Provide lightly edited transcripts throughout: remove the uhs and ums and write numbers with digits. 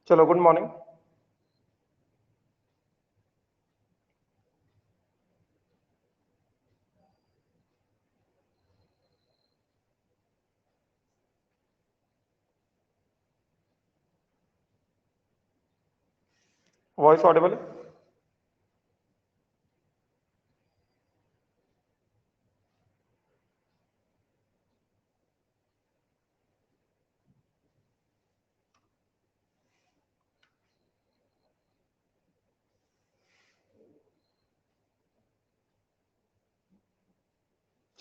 चलो good morning. Voice Audible?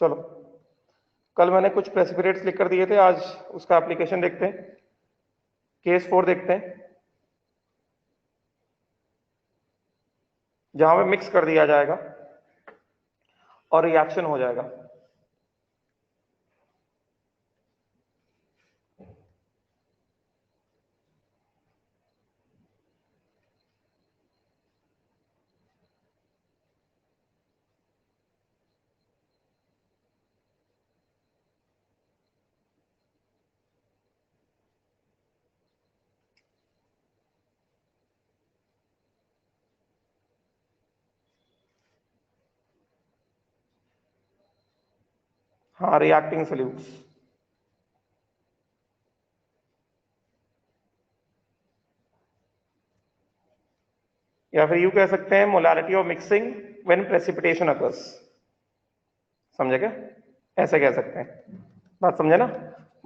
चलो, कल मैंने कुछ प्रेसिपिटेट्स लिख कर दिए थे, आज उसका एप्लीकेशन देखते हैं। केस 4 देखते हैं, जहां पे मिक्स कर दिया जाएगा और रिएक्शन हो जाएगा। हाँ, रिएक्टिंग सोल्यूट्स। या फिर यूं कह सकते हैं molarity of mixing when precipitation occurs. समझे क्या? ऐसे कह सकते हैं। बात समझे ना?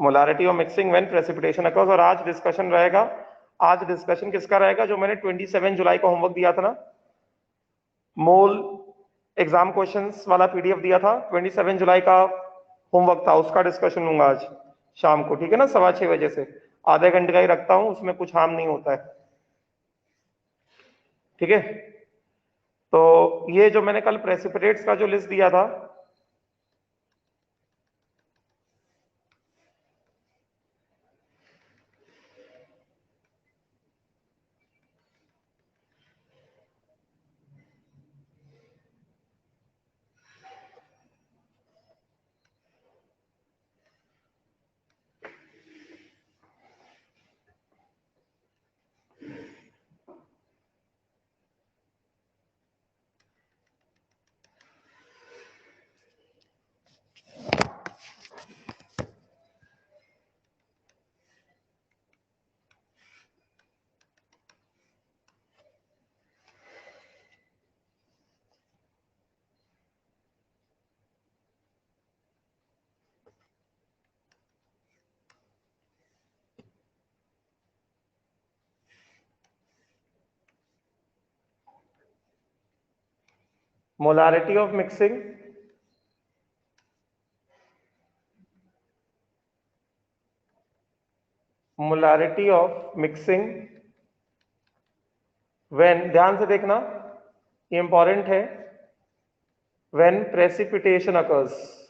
Molarity of mixing when precipitation occurs. और आज डिस्कशन रहेगा। आज डिस्कशन किसका रहेगा? जो मैंने 27 जुलाई को होमवर्क दिया था ना, मोल एग्जाम क्वेश्चंस वाला पीडीएफ दिया था, 27 जुलाई का होमवर्क था, उसका डिस्कशन लूंगा आज शाम को। ठीक है ना? 6:15 से। आधे घंटे का ही रखता हूं, उसमें कुछ हार्म नहीं होता है। ठीक है? तो ये जो मैंने कल प्रेसिपिटेट्स का जो लिस्ट दिया था, मोलारिटी ऑफ मिक्सिंग व्हेन, ध्यान से देखना, ये इंपॉर्टेंट है, when precipitation occurs.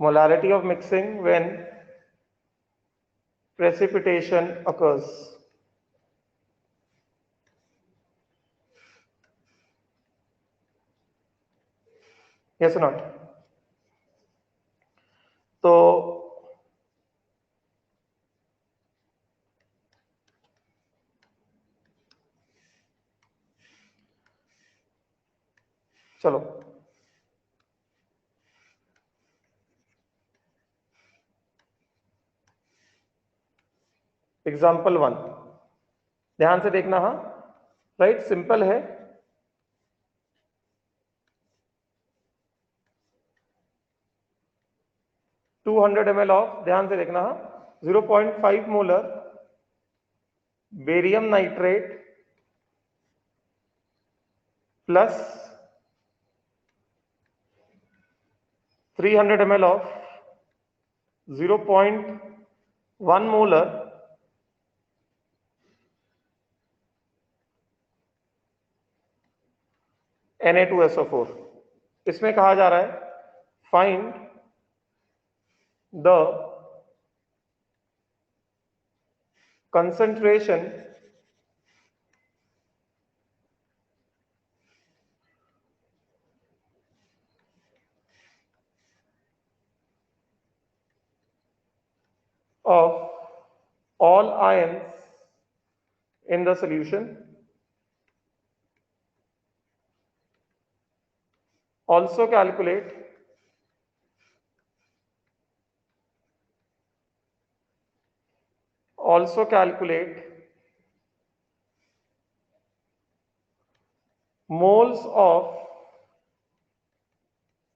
Molarity of mixing when precipitation occurs. Yes or not? तो चलो, एग्जाम्पल 1 ध्यान से देखना। हाँ, राइट, सिंपल है। 200 ml ऑफ, ध्यान से देखना, हाँ, 0.5 molar barium nitrate plus 300 ml of 0.1 molar Na2SO4। इसमें कहा जा रहा है find the concentration of all ions in the solution also calculate moles of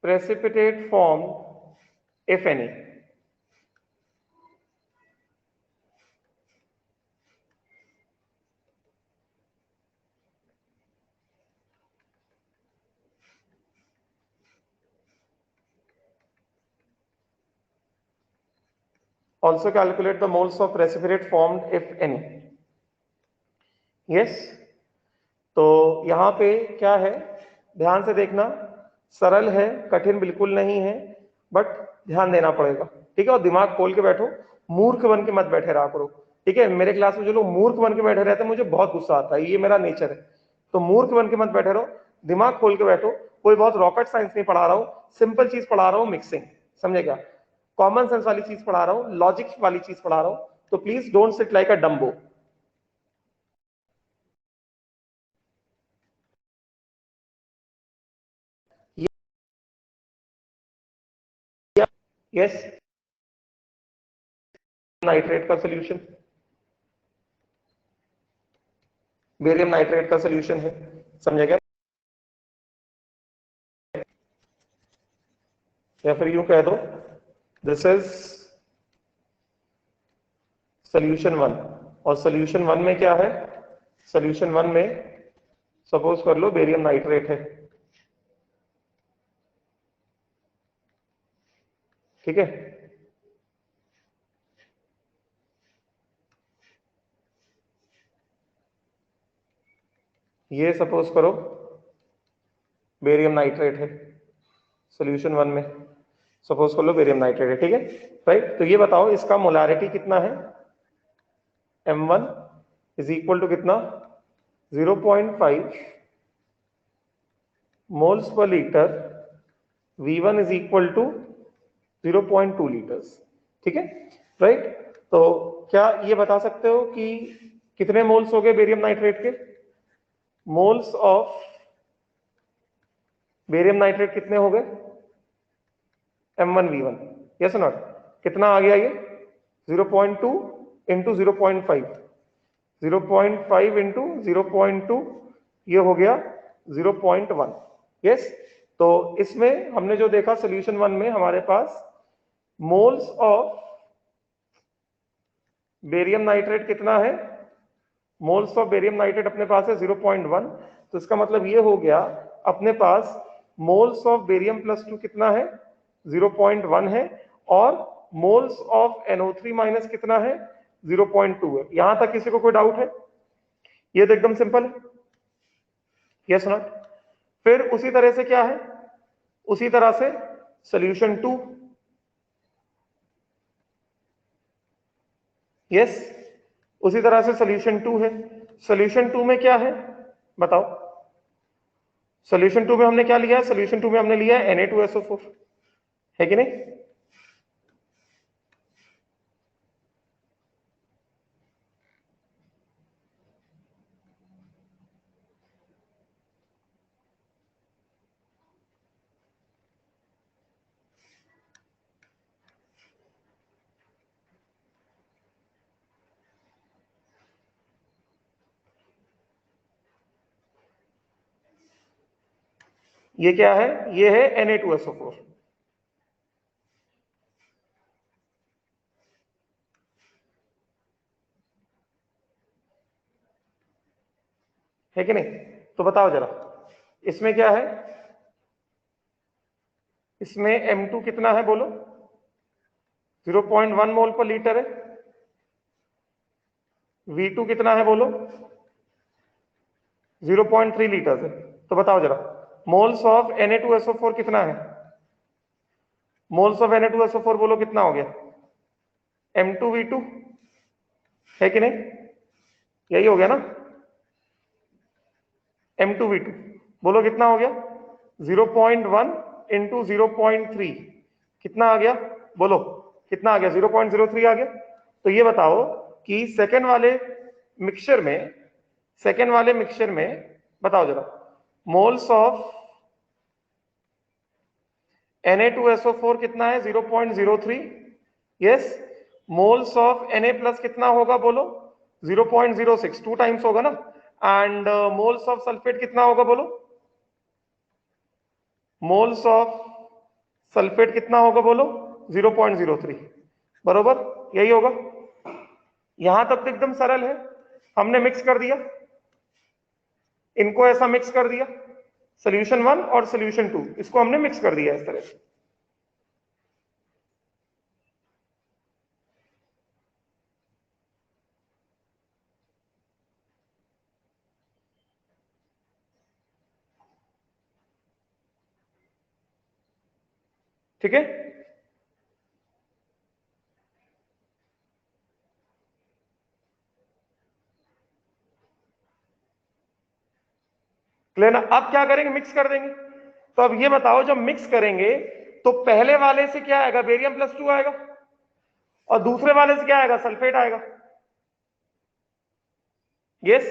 precipitate formed, if any. Also calculate the moles of precipitate formed, if any. Yes. तो यहां पे क्या है, ध्यान से देखना, सरल है, कठिन बिल्कुल नहीं है, बट ध्यान देना पड़ेगा, ठीक है। और दिमाग खोल के बैठो, मूर्ख बन के मत बैठे रहा करो, ठीक है। मेरे क्लास में जो लोग मूर्ख बन के बैठे रहते हैं मुझे बहुत गुस्सा आता है, ये मेरा नेचर है। तो मूर्ख बन के मत बैठे रहो, दिमाग खोल के बैठो। कोई बहुत रॉकेट साइंस नहीं पढ़ा रहा हूं, सिंपल चीज पढ़ा रहा हूं, मिक्सिंग, समझे क्या? कॉमन सेंस वाली चीज पढ़ा रहा हूं, लॉजिक वाली चीज पढ़ा रहा हूं। तो please don't sit like a Dumbo. Yes, nitrate का सोल्यूशन, बेरियम नाइट्रेट का सोल्यूशन है, समझे क्या? या फिर यूं कह दो, दिस इज सोल्यूशन 1। और सोल्यूशन 1 में क्या है? सोल्यूशन 1 में सपोज कर लो बेरियम नाइट्रेट है, ठीक है। ये सपोज करो बेरियम नाइट्रेट है, सोल्यूशन 1 में सपोज कर लो बेरियम नाइट्रेट है, ठीक है, राइट। तो ये बताओ इसका मोलारिटी कितना है? M1 इज इक्वल टू कितना? 0.5 मोल्स पर litre, V1 is equal to 0.2 litres, ठीक है, राइट। तो क्या ये बता सकते हो कि कितने मोल्स हो गए बेरियम नाइट्रेट के? मोल्स ऑफ बेरियम नाइट्रेट कितने हो गए? M1V1, yes not? कितना आ गया ये? 0.2 इंटू 0.5, 0.5 इंटू 0.2, ये हो गया 0.1, यस। तो इसमें हमने जो देखा सोल्यूशन 1 में हमारे पास मोल्स ऑफ बेरियम नाइट्रेट कितना है? मोल्स ऑफ बेरियम नाइट्रेट अपने पास है 0.1। तो इसका मतलब ये हो गया अपने पास मोल्स ऑफ बेरियम प्लस 2 कितना है? 0.1 है। और मोल्स ऑफ NO3 माइनस कितना है? 0.2 है। यहां तक किसी को कोई डाउट है? ये तो एकदम सिंपल है, यस नॉट? फिर उसी तरह से क्या है? उसी तरह से सोल्यूशन 2, यस, उसी तरह से सोल्यूशन 2 है। सोल्यूशन 2 में क्या है बताओ? सोल्यूशन 2 में हमने क्या लिया है? सोल्यूशन 2 में हमने लिया है Na2SO4, है कि नहीं? ये क्या है? ये है Na2SO4, है कि नहीं? तो बताओ जरा, इसमें क्या है? इसमें M2 कितना है बोलो? 0.1 मोल पर लीटर है। V2 कितना है बोलो? 0.3 लीटर है। तो बताओ जरा, मोल्स ऑफ Na2SO4 कितना है? मोल्स ऑफ Na2SO4 बोलो कितना हो गया? M2V2, है कि नहीं? यही हो गया ना? M2V2 बोलो कितना हो गया? 0.1 इंटू 0.3, कितना आ गया बोलो? कितना आ गया? 0.03 आ गया। तो ये बताओ कि सेकेंड वाले मिक्सचर में बताओ जरा, मोल्स ऑफ Na2SO4 कितना है? 0.03। Yes, moles of Na plus कितना होगा बोलो? 0.06, 2 टाइम्स होगा ना। एंड मोल्स ऑफ सल्फेट कितना होगा बोलो? मोल्स ऑफ सल्फेट कितना होगा बोलो? 0.03, बरोबर, यही होगा। यहां तक तो एकदम सरल है, हमने मिक्स कर दिया, इनको ऐसा मिक्स कर दिया, सोल्यूशन 1 और सोल्यूशन 2, इसको हमने मिक्स कर दिया इस तरह से। ठीक है, क्लियर ना? अब क्या करेंगे? मिक्स कर देंगे। तो अब ये बताओ, जब मिक्स करेंगे तो पहले वाले से क्या आएगा? बेरियम प्लस 2 आएगा, और दूसरे वाले से क्या आएगा? सल्फेट आएगा। यस,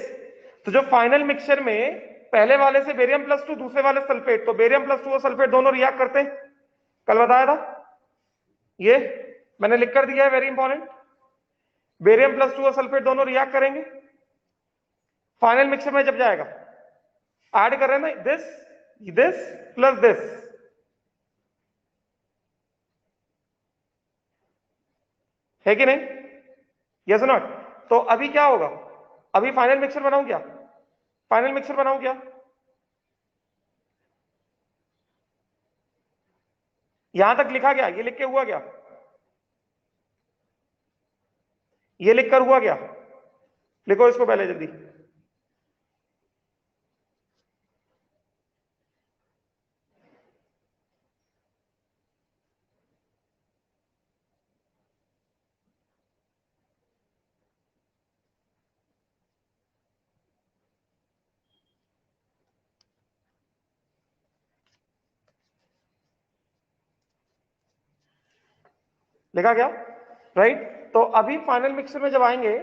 तो जो फाइनल मिक्सचर में पहले वाले से बेरियम प्लस 2, दूसरे वाले सल्फेट, तो बेरियम प्लस 2 और सल्फेट दोनों रिएक्ट करते हैं, कल बताया था। ये मैंने लिख कर दिया है, वेरी इंपॉर्टेंट। बेरियम प्लस 2 और सल्फेट दोनों रिएक्ट करेंगे फाइनल मिक्सचर में। जब जाएगा ऐड कर रहे हैं ना, दिस प्लस दिस, है कि नहीं? Yes not? तो अभी क्या होगा? अभी फाइनल मिक्सचर बनाऊं क्या? फाइनल मिक्सचर बनाऊं क्या? यहां तक लिखा गया, ये लिख के हुआ क्या? ये लिखकर हुआ क्या? लिखो इसको पहले जल्दी। लिखा क्या? राइट। तो अभी फाइनल मिक्सचर में जब आएंगे,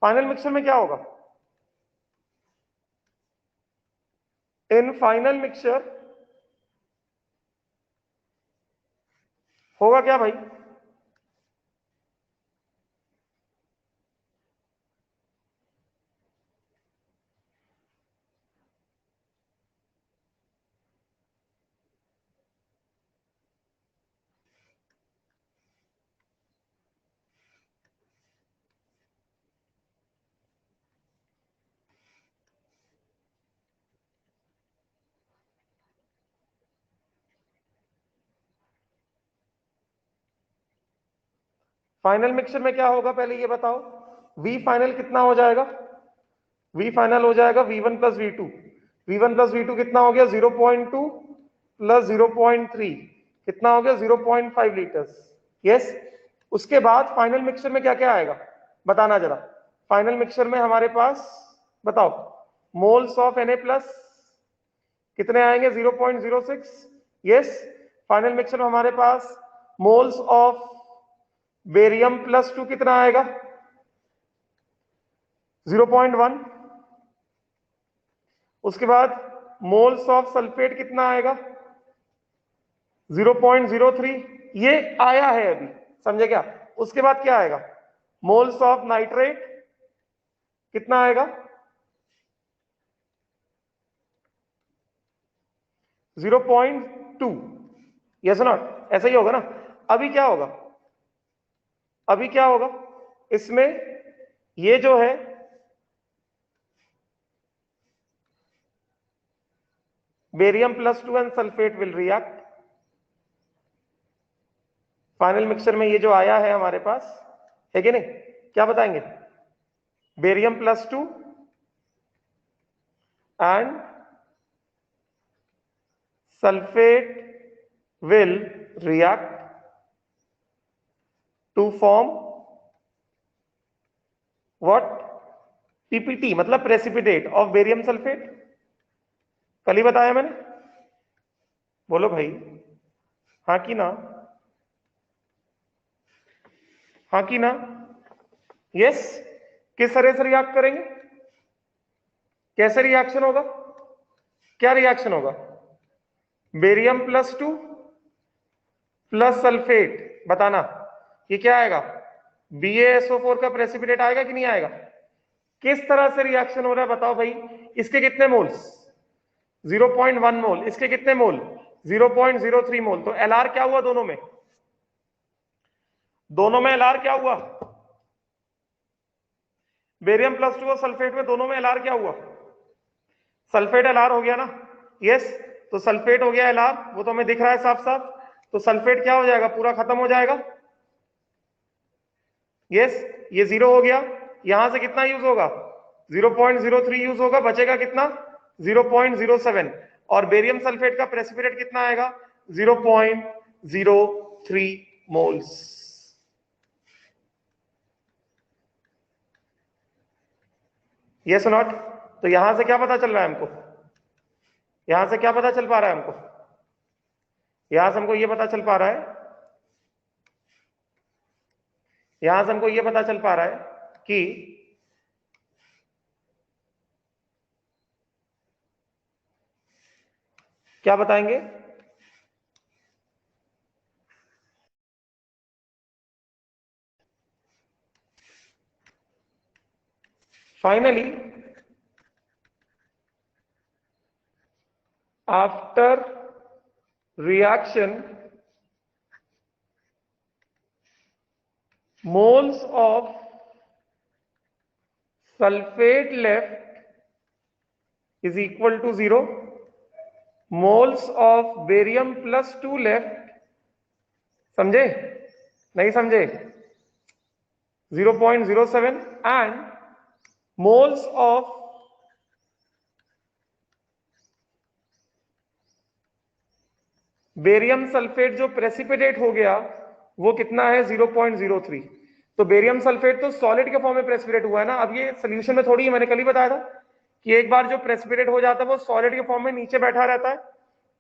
फाइनल मिक्सचर में क्या होगा? इन फाइनल मिक्सचर होगा क्या भाई? फाइनल मिक्सचर में क्या होगा पहले ये बताओ? वी फाइनल कितना हो जाएगा? वी फाइनल हो जाएगा V1 plus V2। V1 plus V2 कितना हो गया? 0.2 प्लस 0.3 कितना हो गया? 0.5 लीटर्स। यस, उसके बाद फाइनल मिक्सचर में क्या क्या आएगा बताना जरा। फाइनल मिक्सचर में हमारे पास बताओ, मोल्स ऑफ Na प्लस कितने आएंगे? 0.06। यस, फाइनल मिक्सचर में हमारे पास मोल्स ऑफ बेरियम प्लस 2 कितना आएगा? 0.1। उसके बाद मोल्स ऑफ सल्फेट कितना आएगा? 0.03। ये आया है अभी, समझे क्या? उसके बाद क्या आएगा? मोल्स ऑफ नाइट्रेट कितना आएगा? 0.2। Yes not? ऐसा ही होगा ना? अभी क्या होगा? अभी क्या होगा इसमें? ये जो है barium plus 2 and sulphate will react. Final mixture में ये जो आया है हमारे पास, है कि नहीं? क्या बताएंगे? Barium plus 2 and sulphate will react to form what? PPT मतलब precipitate of barium sulfate। कल ही बताया मैंने, बोलो भाई, हाँ की ना? हाँ की ना? यस, किस तरह से रिएक्ट करेंगे, कैसे रिएक्शन होगा, क्या रिएक्शन होगा, बेरियम +2 प्लस सल्फेट, बताना ये क्या आएगा, BaSO4 का प्रेसिपिटेट आएगा कि नहीं आएगा, किस तरह से रिएक्शन हो रहा है बताओ भाई, इसके कितने मोल्स, 0.1 मोल, इसके कितने मोल, 0.03 मोल, तो एलआर क्या हुआ दोनों में, दोनों में एलआर क्या हुआ, बेरियम +2 और सल्फेट में दोनों में एलआर क्या हुआ, सल्फेट एलआर हो गया ना, यस, तो सल्फेट हो गया एलआर, वो तो हमें दिख रहा है साफ साफ, तो सल्फेट क्या हो जाएगा, पूरा खत्म हो जाएगा, यस, ये 0 हो गया, यहां से कितना यूज होगा, 0.03 यूज होगा, बचेगा कितना, 0.07, और बेरियम सल्फेट का प्रेसिपिटेट कितना आएगा, 0.03 मोल्स। यस नॉट, तो यहां से क्या पता चल रहा है हमको, यहां से क्या पता चल पा रहा है हमको, यहां से हमको ये पता चल पा रहा है, यहां से हमको ये पता चल पा रहा है कि क्या बताएंगे, finally after reaction moles of sulfate left is equal to 0, moles of barium +2 left, समझे नहीं समझे, 0.07, and moles of barium sulphate जो प्रेसिपिटेट हो गया वो कितना है, 0.03, तो बेरियम सल्फेट तो सॉलिड के फॉर्म में प्रेसिपिटेट हुआ है ना, अब ये सोल्यूशन में थोड़ी है, मैंने कल ही बताया था कि एक बार जो प्रेसिपिटेट हो जाता है वो सॉलिड के फॉर्म में नीचे बैठा रहता है,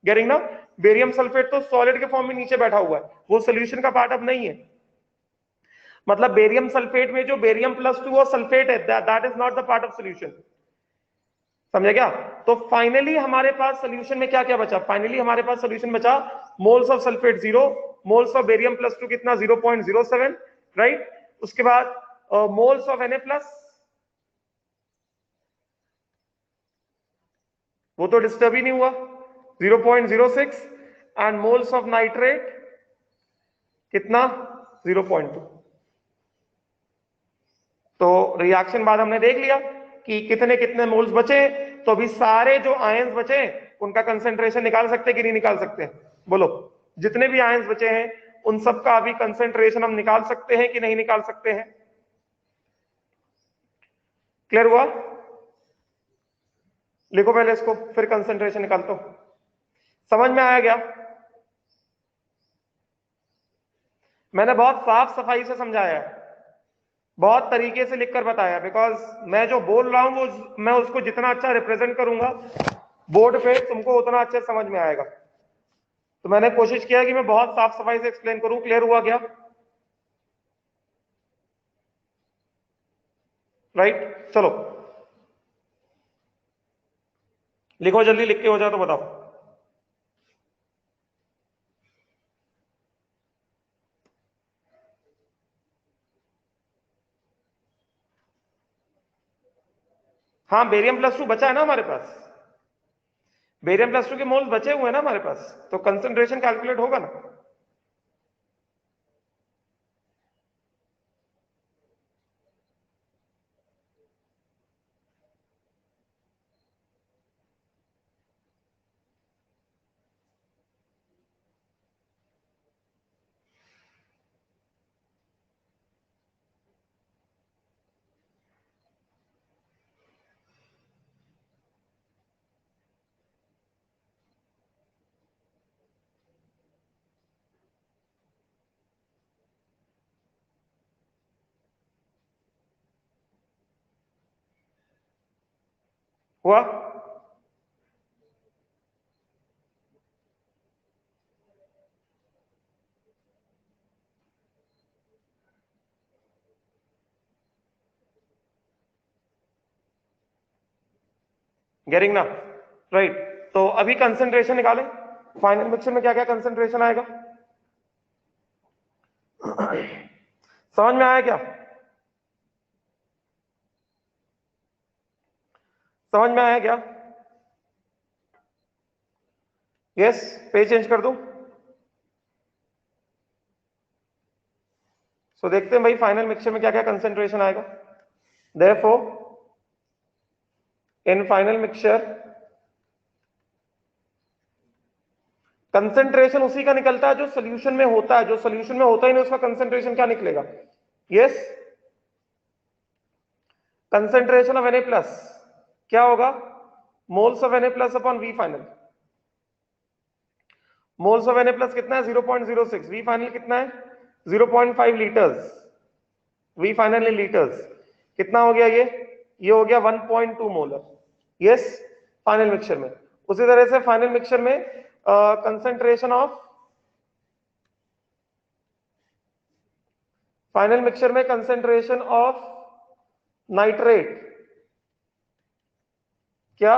गेटिंग ना, बेरियम सल्फेट तो सॉलिड के फॉर्म में नीचे बैठा हुआ है, वो सोल्यूशन का पार्ट अब नहीं है, मतलब बेरियम सल्फेट में जो बेरियम +2 और सल्फेट है that is not the part of solution, समझे क्या, तो फाइनली हमारे पास सोल्यूशन में क्या क्या बचा, फाइनली हमारे पास सोल्यूशन बचा, moles of sulphate 0, moles of barium +2 कितना 0.07, राइट, उसके बाद मोल्स ऑफ Na+, वो तो डिस्टर्ब ही नहीं हुआ, 0.06, एंड मोल्स ऑफ नाइट्रेट कितना 0.2, तो रिएक्शन बाद हमने देख लिया कि कितने कितने मोल्स बचे, तो अभी सारे जो आयंस बचे उनका कंसेंट्रेशन निकाल सकते कि नहीं निकाल सकते, बोलो, जितने भी आयंस बचे हैं उन सब का अभी कंसेंट्रेशन हम निकाल सकते हैं कि नहीं निकाल सकते हैं, क्लियर हुआ, लिखो पहले इसको फिर कंसेंट्रेशन निकालता हूं, समझ में आया क्या, मैंने बहुत साफ सफाई से समझाया है, बहुत तरीके से लिखकर बताया, बिकॉज मैं जो बोल रहा हूं वो मैं उसको जितना अच्छा रिप्रेजेंट करूंगा बोर्ड पे तुमको उतना अच्छे समझ में आएगा, तो मैंने कोशिश किया कि मैं बहुत साफ सफाई से एक्सप्लेन करूं, क्लियर हुआ क्या, राइट, चलो लिखो जल्दी, लिख के हो जाए तो बताओ, हाँ बेरियम +2 बचा है ना हमारे पास, बेरियम +2 के मोल्स बचे हुए हैं ना हमारे पास, तो कंसंट्रेशन कैलकुलेट होगा ना, हुआ, गेटिंग ना? राइट, तो अभी कंसेंट्रेशन निकालें। फाइनल मिक्सचर में क्या क्या कंसेंट्रेशन आएगा? समझ में आया क्या? समझ में आया क्या? यस, पेज चेंज कर दूं? सो देखते हैं भाई फाइनल मिक्सचर में क्या क्या कंसेंट्रेशन आएगा। Therefore in final mixture concentration उसी का निकलता है जो सोल्यूशन में होता है। जो सोल्यूशन में होता ही नहीं उसका कंसेंट्रेशन क्या निकलेगा? Yes, concentration of Na plus क्या होगा? Moles of Na plus upon V final. Moles of Na plus कितना है? 0.06। वी फाइनल कितना है? 0.5 litres. V final in litres कितना हो गया? ये हो गया 1.2 मोलर। यस, फाइनल मिक्सचर में। उसी तरह से फाइनल मिक्सचर में कंसेंट्रेशन ऑफ फाइनल मिक्सचर में कंसेंट्रेशन ऑफ नाइट्रेट क्या?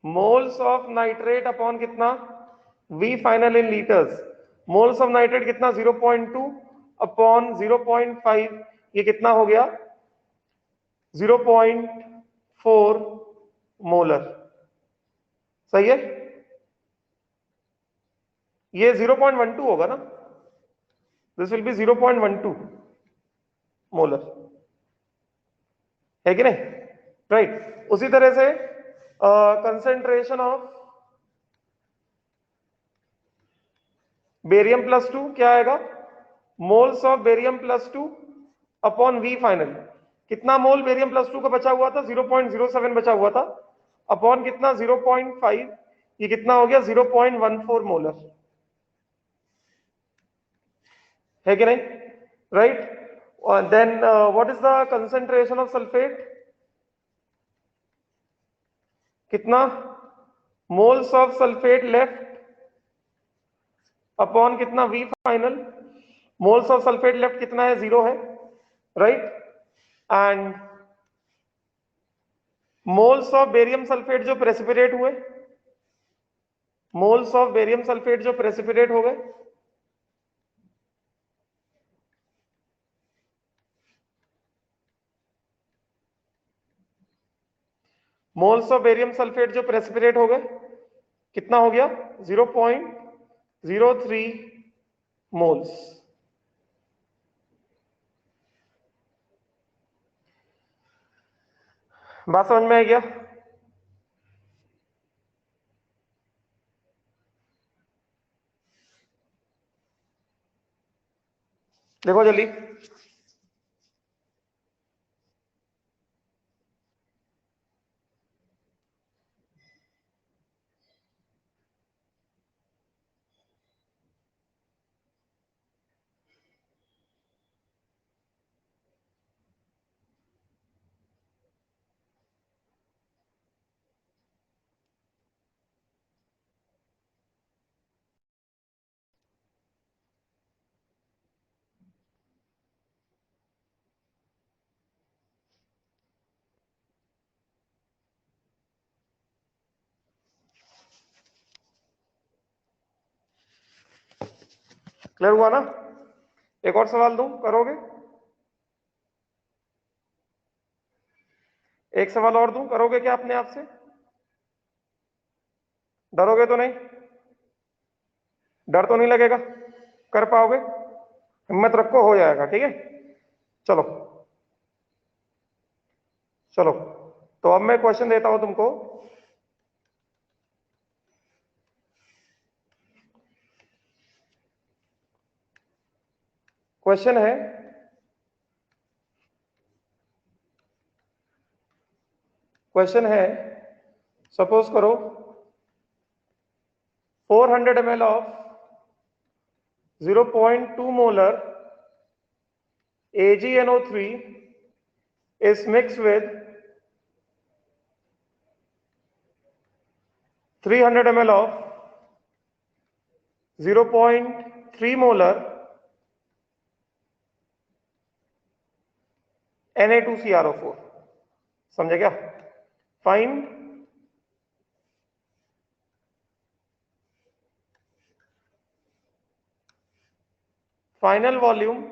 मोल्स ऑफ नाइट्रेट अपॉन कितना? We final in litres. Moles of nitrate कितना? 0.2 अपॉन 0.5, ये कितना हो गया? 0.4 मोलर। सही है? ये 0.12 होगा ना? दिस विल बी 0.12 मोलर, है कि नहीं? राइट, उसी तरह से कंसेंट्रेशन ऑफ बेरियम प्लस 2 क्या आएगा? Moles of barium plus 2 upon V final. कितना मोल बेरियम प्लस 2 का बचा हुआ था? 0.07 बचा हुआ था, अपॉन कितना? 0.5, ये कितना हो गया? 0.14 मोलर, है कि नहीं? Right, then what is the concentration of sulphate? कितना? Moles of sulphate left upon कितना? We final. Moles of sulphate left कितना है? 0 है, right? And moles of barium sulphate जो प्रेसिपिटेट हुए, मोल्स ऑफ बेरियम सल्फेट जो प्रेसिपिटेट हो गए, मोल्स ऑफ बेरियम सल्फेट जो प्रेसिपिटेट हो गए, कितना हो गया? 0.03 मोल्स। बात समझ में आ गया? देखो जल्दी। क्लियर हुआ ना? एक और सवाल दूं, करोगे? एक सवाल और दूं, करोगे क्या अपने आप से? डरोगे तो नहीं? डर तो नहीं लगेगा? कर पाओगे? हिम्मत रखो, हो जाएगा, ठीक है? चलो चलो, तो अब मैं क्वेश्चन देता हूं तुमको। क्वेश्चन है, क्वेश्चन है, सपोज करो 400 ml of 0.2 molar AgNO3 is mixed with 300 ml of 0.3 molar Na2CrO4। समझे क्या? Find final volume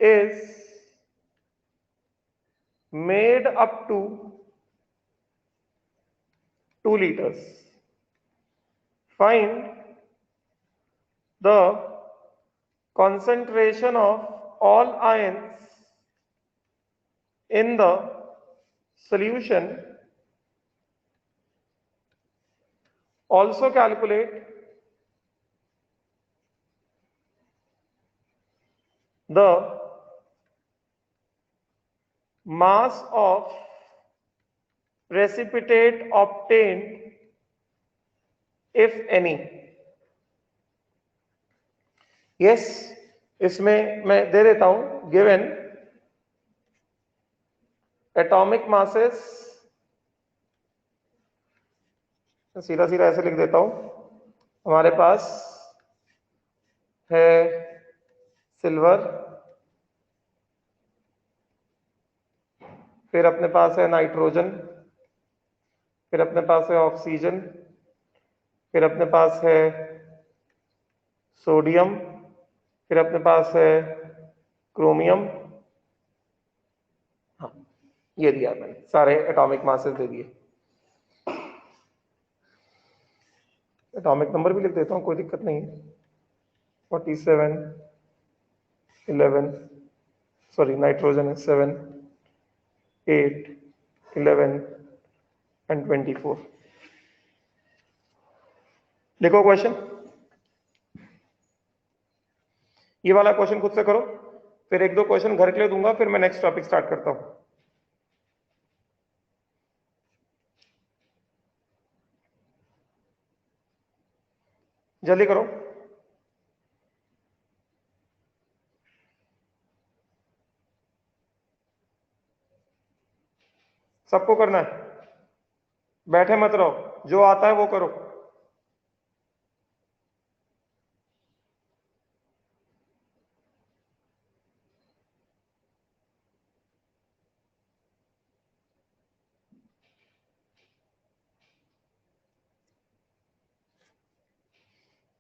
is made up to 2 liters. Find the concentration of all ions in the solution. Also calculate the mass of precipitate obtained, if any. Yes, इसमें मैं दे देता हूं given atomic masses, सीधा सीधा ऐसे लिख देता हूं। हमारे पास है सिल्वर, फिर अपने पास है नाइट्रोजन, फिर अपने पास है ऑक्सीजन, फिर अपने पास है सोडियम, फिर अपने पास है क्रोमियम। हाँ, ये दिया मैंने, सारे एटॉमिक मासेस दे दिए। एटॉमिक नंबर भी लिख देता हूँ, कोई दिक्कत नहीं है। 47, 11, सॉरी नाइट्रोजन है 7, 8, 11 एंड 24। लिखो क्वेश्चन। ये वाला क्वेश्चन खुद से करो, फिर एक दो क्वेश्चन घर के लिए दूंगा, फिर मैं नेक्स्ट टॉपिक स्टार्ट करता हूं। जल्दी करो। सबको करना है, बैठे मत रहो, जो आता है वो करो।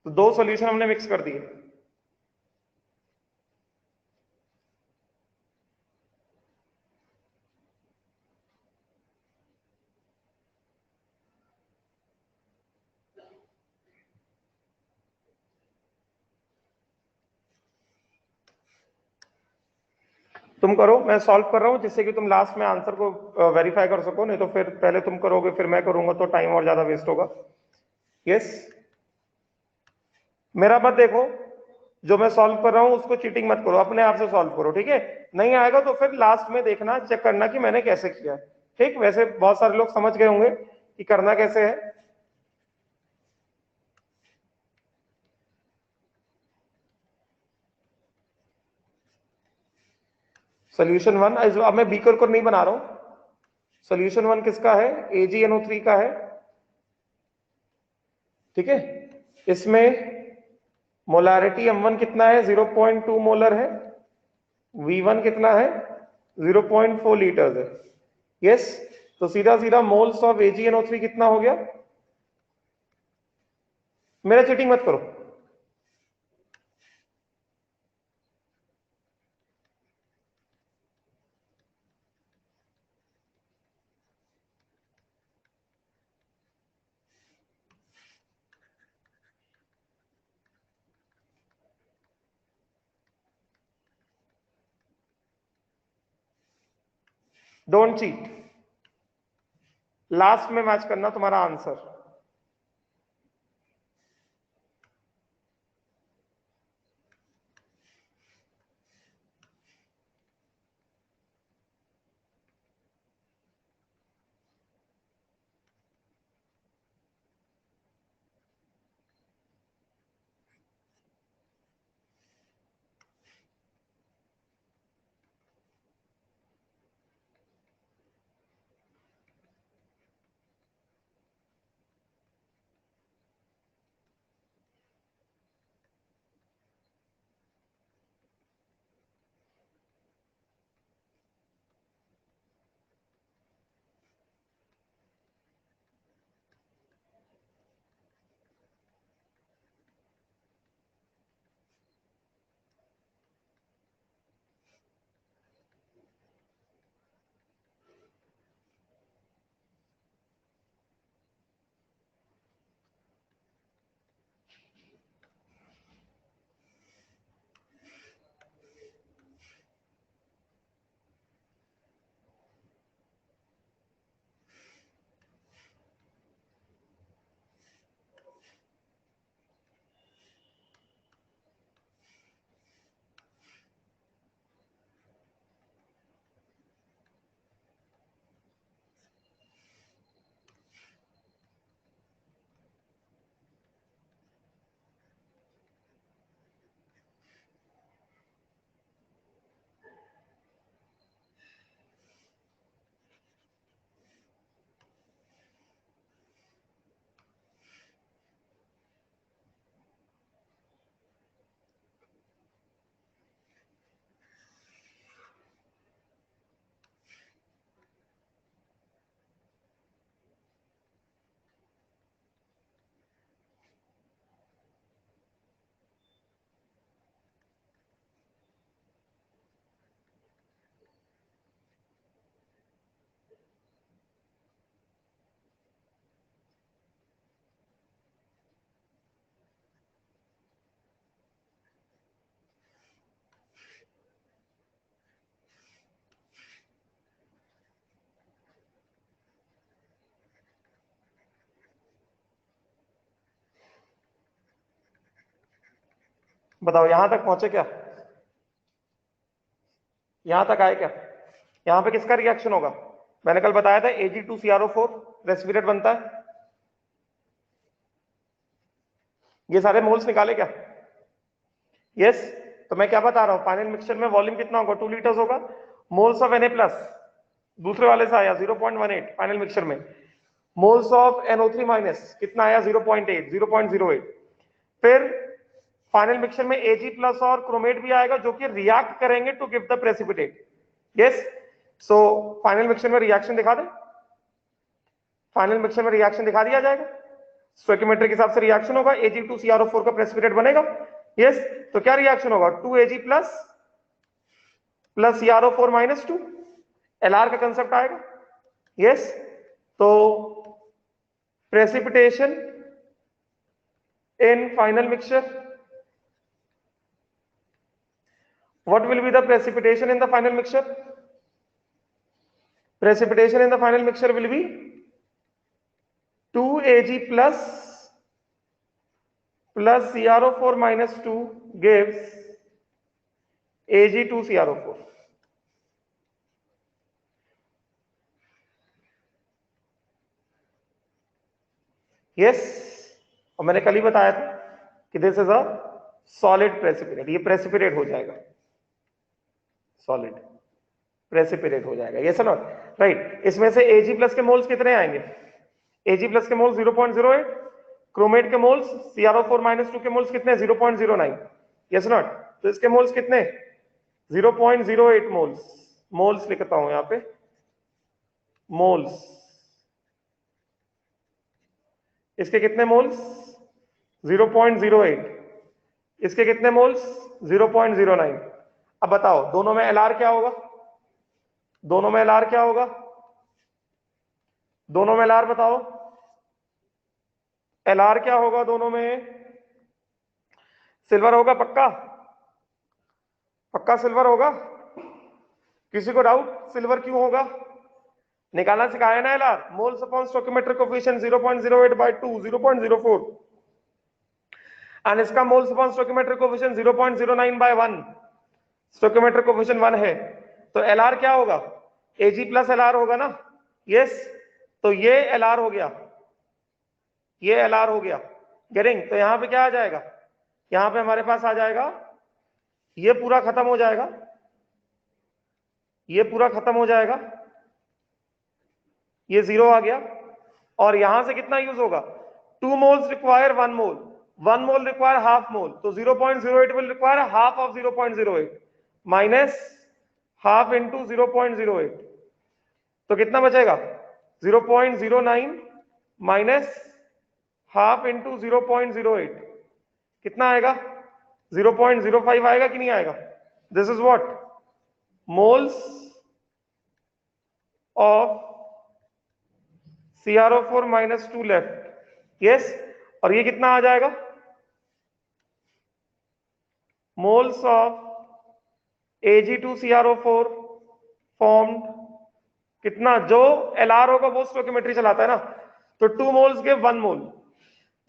तो 2 सॉल्यूशन हमने मिक्स कर दिए। तुम करो, मैं सॉल्व कर रहा हूं, जिससे कि तुम लास्ट में आंसर को वेरीफाई कर सको, नहीं तो फिर पहले तुम करोगे फिर मैं करूंगा तो टाइम और ज्यादा वेस्ट होगा। यस, मेरा मत देखो, जो मैं सॉल्व कर रहा हूं उसको चीटिंग मत करो, अपने आप से सॉल्व करो, ठीक है। नहीं आएगा तो फिर लास्ट में देखना, चेक करना कि मैंने कैसे किया है, ठीक। वैसे बहुत सारे लोग समझ गए होंगे कि करना कैसे है। सोल्यूशन 1, अब मैं बीकर को नहीं बना रहा हूं। सोल्यूशन 1 किसका है? AgNO3 का है, ठीक है। इसमें मोलारिटी M1 कितना है? 0.2 मोलर है। V1 कितना है? 0.4 लीटर है। यस, तो सीधा सीधा मोल्स ऑफ AgNO3 कितना हो गया? मेरा चीटिंग मत करो। डोंट चीट, लास्ट में मैच करना तुम्हारा आंसर। बताओ यहां तक पहुंचे क्या? यहां तक आए क्या? यहां पे किसका रिएक्शन होगा? मैंने कल बताया था Ag2CrO4 रेसिपिरेट बनता है। ये सारे मोल्स निकाले क्या? यस। तो मैं क्या बता रहा हूं, फाइनल मिक्सचर में वॉल्यूम कितना होगा? 2 लीटर्स होगा। मोल्स ऑफ Na प्लस दूसरे वाले से आया 0.18 फाइनल मिक्सचर में। मोल्स ऑफ NO3 माइनस कितना आया? 0.8, 0.08। फिर फाइनल मिक्सचर में Ag प्लस और क्रोमेट भी आएगा जो कि रिएक्ट करेंगे to give the precipitate. Yes. So final mixture में रिएक्शन दिखा दे, फाइनल मिक्सचर में रिएक्शन दिखा दिया जाएगा। स्टोइकियोमेट्रिक हिसाब से रिएक्शन होगा, Ag2CrO4 का प्रेसिपिटेट बनेगा। यस। तो क्या रिएक्शन होगा? 2Ag plus plus CrO4 minus 2, LR का कंसेप्ट आएगा। यस। तो precipitation in final mixture, what will be the precipitation in the final mixture? Precipitation in the final mixture will be 2Ag plus CrO4 minus 2 gives Ag2CrO4. Yes. और मैंने कल ही बताया था कि this is a solid precipitate, ये precipitate हो जाएगा, solid precipitate हो जाएगा। Yes not? राइट। इसमें से Ag प्लस के मोल्स कितने आएंगे? Ag प्लस के मोल्स 0.08, क्रोमेट के मोल्स CrO4 माइनस 2 के मोल्स कितने? 0.09। Yes not? तो इसके मोल्स कितने? 0.08 मोल्स। मोल्स लिखता हूं यहां पे, मोल्स। इसके कितने मोल्स? 0.08। इसके कितने मोल्स? 0.09। अब बताओ दोनों में LR क्या होगा? दोनों में LR क्या होगा? दोनों में LR बताओ, LR क्या होगा दोनों में? सिल्वर होगा पक्का? पक्का सिल्वर होगा? किसी को डाउट सिल्वर क्यों होगा? निकालना सिखाया ना LR, moles upon stoichiometric coefficient 0.08 by 2, 0.04। और इसका moles upon stoichiometric coefficient 0.09 by 1, stoichiometric coefficient 1 है। तो LR क्या होगा? Ag प्लस LR होगा ना? यस। तो ये LR हो गया, ये LR हो गया। गेटिंग? तो यहां पे क्या आ जाएगा? यहां पे हमारे पास आ जाएगा, ये पूरा खत्म हो जाएगा, ये पूरा खत्म हो जाएगा, ये 0 आ गया। और यहां से कितना यूज होगा? 2 मोल्स रिक्वायर 1 मोल, 1 मोल रिक्वायर हाफ मोल, तो 0.08 will require half of 0.08 minus half into 0.08। तो कितना बचेगा? 0.09 माइनस हाफ इंटू 0.08 कितना आएगा? 0.05 आएगा कि नहीं आएगा? This is what? Moles of CrO4 minus 2 left. Yes. और ये कितना आ जाएगा? मोल्स ऑफ Ag2CrO4 फॉर्म्ड कितना? जो LR होगा वो स्टोइकियोमेट्री चलाता है ना, तो 2 मोल्स गिव 1 मोल,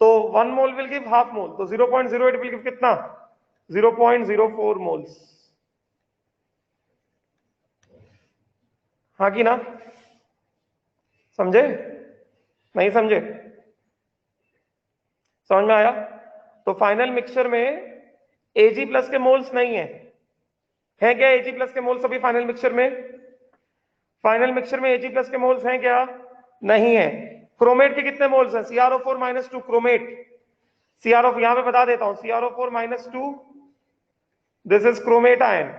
तो 1 मोल विल गिव हाफ मोल, तो 0.08 विल गिव कितना? 0.04 मोल्स। हाँ कि ना? समझे? नहीं समझे? समझ में आया? तो फाइनल मिक्सचर में Ag प्लस के मोल्स नहीं है क्या? Ag प्लस के मोल्स अभी फाइनल मिक्सचर में, फाइनल मिक्सचर में Ag प्लस के मोल्स हैं क्या? नहीं है। क्रोमेट के कितने मोल्स हैं? CrO4 माइनस 2 क्रोमेट, CrO, यहां पे बता देता हूं, CrO4 minus 2, this is chromate ion.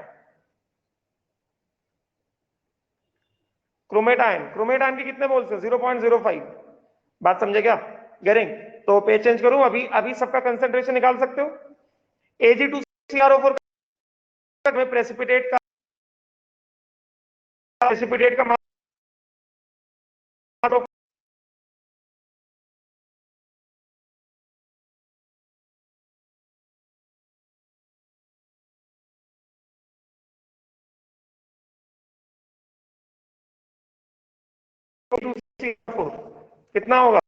Chromate ion, chromate ion के कितने मोल्स हैं? 0.05। बात समझे क्या? गेटिंग? तो पेज चेंज करूं, अभी अभी सबका कंसेंट्रेशन निकाल सकते हो। Ag2CrO4 में प्रेसिपिटेट का मास 2 कितना होगा?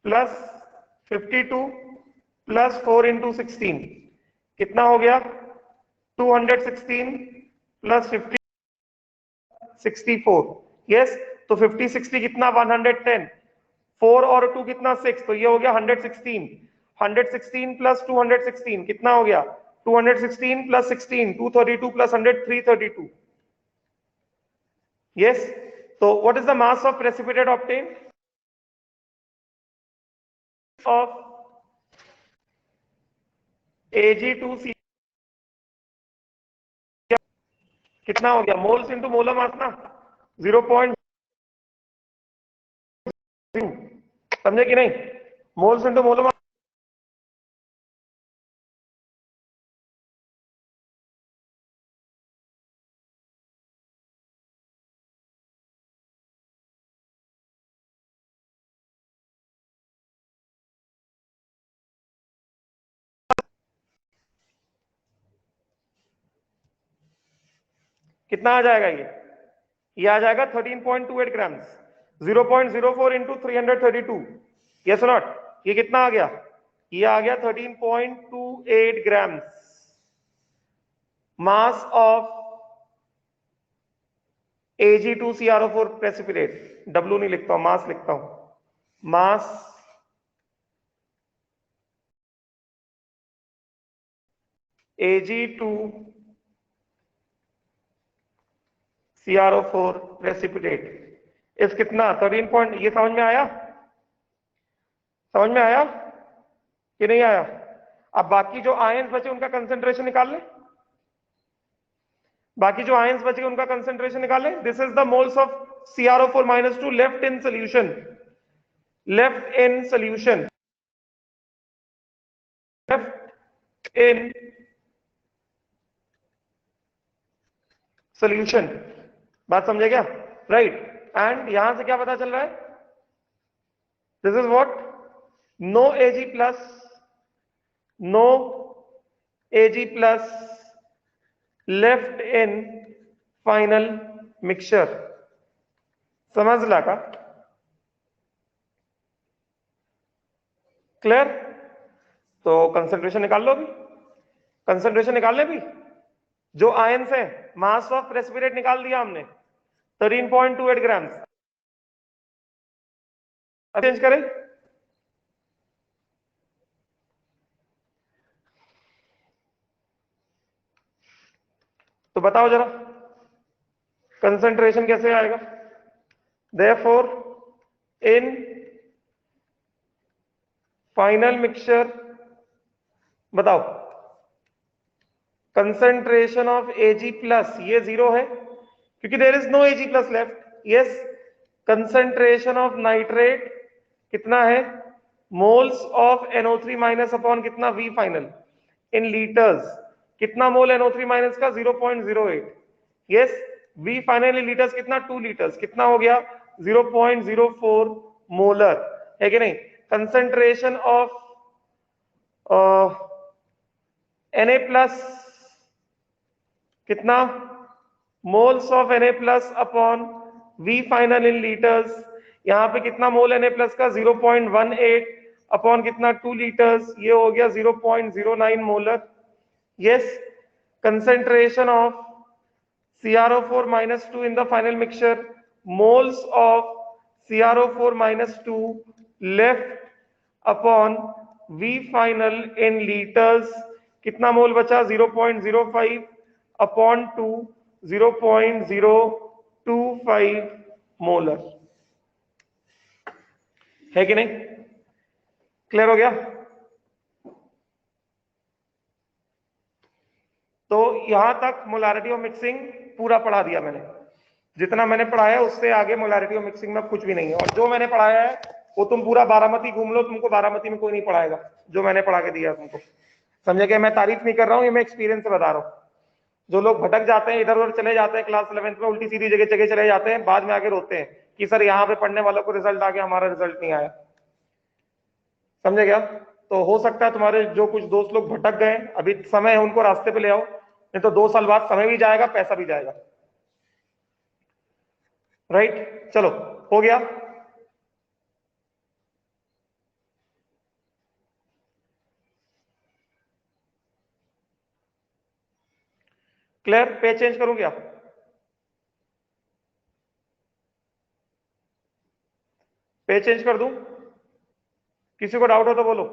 प्लस 52 प्लस 4 इंटू 16 कितना हो गया? 216 प्लस 50 64। यस, तो 50 60 कितना? 110। 4 और 2 कितना? 6, तो ये हो गया 116। 116 प्लस 216 कितना हो गया? 216 प्लस 16 232 प्लस 100 332। यस, तो what is the mass of precipitate obtain of Ag2C? कितना हो गया? मोल्स इंटू मोलर मास ना, 0.0। समझे कि नहीं? Moles into molar mass. कितना आ जाएगा ये आ जाएगा 13.28 ग्राम्स। 0.04 इंटू 332। Yes not? ये कितना आ गया? ये आ गया 13.28 grams mass of Ag2CrO4 precipitate. W नहीं लिखता हूं, मास लिखता हूं। मास Ag2CrO4 प्रेसिपिटेट इस कितना? 13 पॉइंट। ये समझ में आया? समझ में आया कि नहीं आया? अब बाकी जो आयंस बचे उनका कंसेंट्रेशन निकाल ले। बाकी जो आयंस बचे उनका कंसेंट्रेशन निकाल ले। This is the moles of CrO4-2 left in solution. Left in solution. Left in solution. बात समझे क्या? राइट। एंड यहां से क्या पता चल रहा है? This is what? No Ag plus, no Ag plus left in final mixture. समझ लगा? क्लियर? तो कंसंट्रेशन निकाल लो अभी। कंसंट्रेशन निकाल ले भी। जो आयंस है, मास ऑफ प्रेसिपिटेट निकाल दिया हमने 13.28 ग्राम। चेंज करें? तो बताओ जरा कंसंट्रेशन कैसे आएगा? देयरफॉर इन फाइनल मिक्सचर बताओ कंसंट्रेशन ऑफ Ag प्लस, ये 0 है क्योंकि there is no Ag plus left. Yes, concentration of nitrate कितना है? Moles of NO3 minus upon कितना? V final in litres. कितना मोल NO3 माइनस का? 0.08। Yes, V final in litres कितना? 2 litres. कितना हो गया? 0.04 मोलर, है कि नहीं? कंसंट्रेशन ऑफ Na प्लस कितना? Moles of Na plus upon V final in litres. यहां पे कितना मोल Na प्लस का? 0.18 अपॉन कितना? 2 लीटर्स। ये हो गया 0.09 molar. Yes, concentration of CrO4-2 in the final mixture, moles of CrO4-2 left upon V final in liters। कितना मोल बचा? 0.05 अपॉन 2, 0.025 मोलर, है कि नहीं? क्लियर हो गया? तो यहां तक मोलारिटी ऑफ मिक्सिंग पूरा पढ़ा दिया मैंने। जितना मैंने पढ़ाया उससे आगे मोलारिटी ऑफ मिक्सिंग में कुछ भी नहीं है। और जो मैंने पढ़ाया है वो तुम पूरा बारामती घूम लो, तुमको बारामती में कोई नहीं पढ़ाएगा जो मैंने पढ़ा के दिया तुमको। समझे? कि मैं तारीफ नहीं कर रहा हूँ, ये मैं एक्सपीरियंस से बता रहा हूँ। जो लोग भटक जाते हैं, इधर उधर चले जाते हैं क्लास 11th में, उल्टी सीधी जगह जगह चले जाते हैं, बाद में आके रोते हैं कि सर यहाँ पे पढ़ने वालों को रिजल्ट आ गया, हमारा रिजल्ट नहीं आया। समझे क्या? तो हो सकता है तुम्हारे जो कुछ दोस्त लोग भटक गए, अभी समय है उनको रास्ते पे ले आओ, नहीं तो 2 साल बाद समय भी जाएगा, पैसा भी जाएगा। राइट? चलो, हो गया। क्लियर? पेज चेंज करूं क्या? पेज चेंज कर दूं? किसी को डाउट हो तो बोलो।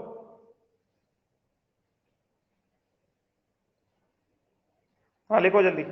हाँ लिखो जल्दी।